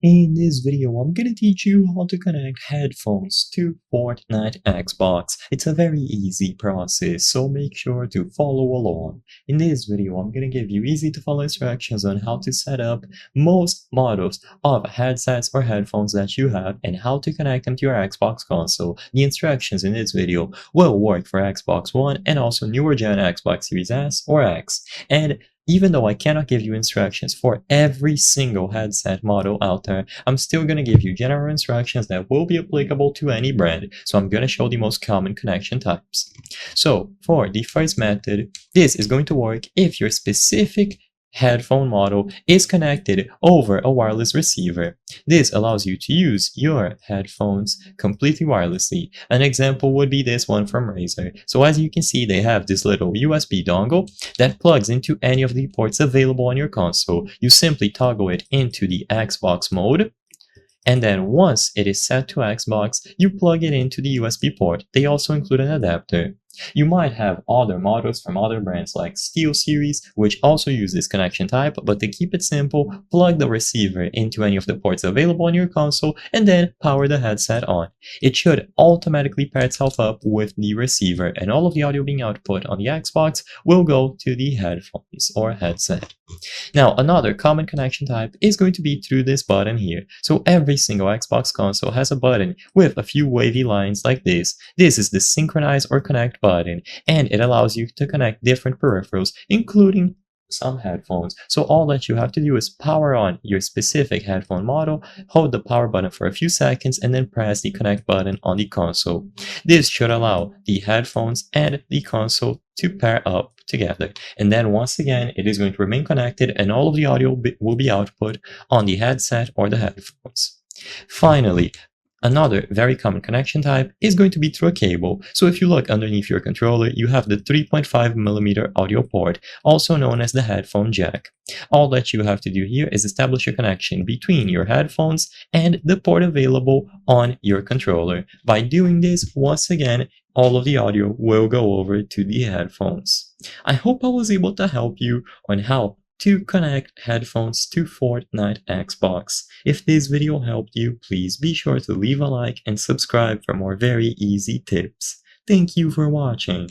In this video, I'm gonna teach you how to connect headphones to Fortnite Xbox. It's a very easy process, so make sure to follow along. In this video, I'm gonna give you easy to follow instructions on how to set up most models of headsets or headphones that you have and how to connect them to your Xbox console. The instructions in this video will work for Xbox One and also newer gen Xbox Series S or X. And even though I cannot give you instructions for every single headset model out there, I'm still going to give you general instructions that will be applicable to any brand. So I'm going to show the most common connection types. So for the first method, this is going to work if your specific headphone model is connected over a wireless receiver. This allows you to use your headphones completely wirelessly. An example would be this one from Razer. So as you can see, they have this little USB dongle that plugs into any of the ports available on your console. You simply toggle it into the Xbox mode, and then once it is set to Xbox, you plug it into the USB port. They also include an adapter. You might have other models from other brands like SteelSeries, which also use this connection type, but to keep it simple, plug the receiver into any of the ports available on your console and then power the headset on. It should automatically pair itself up with the receiver, and all of the audio being output on the Xbox will go to the headphones or headset. Now, another common connection type is going to be through this button here. So every single Xbox console has a button with a few wavy lines like this. This is the synchronize or connect button, and it allows you to connect different peripherals, including some headphones. So all that you have to do is power on your specific headphone model, hold the power button for a few seconds, and then press the connect button on the console. This should allow the headphones and the console to pair up together. And then once again, it is going to remain connected and all of the audio will be output on the headset or the headphones. Finally, another very common connection type is going to be through a cable. So if you look underneath your controller, you have the 3.5mm audio port, also known as the headphone jack. All that you have to do here is establish a connection between your headphones and the port available on your controller. By doing this, once again, all of the audio will go over to the headphones. I hope I was able to help you on how to connect headphones to Fortnite Xbox. If this video helped you, please be sure to leave a like and subscribe for more very easy tips. Thank you for watching.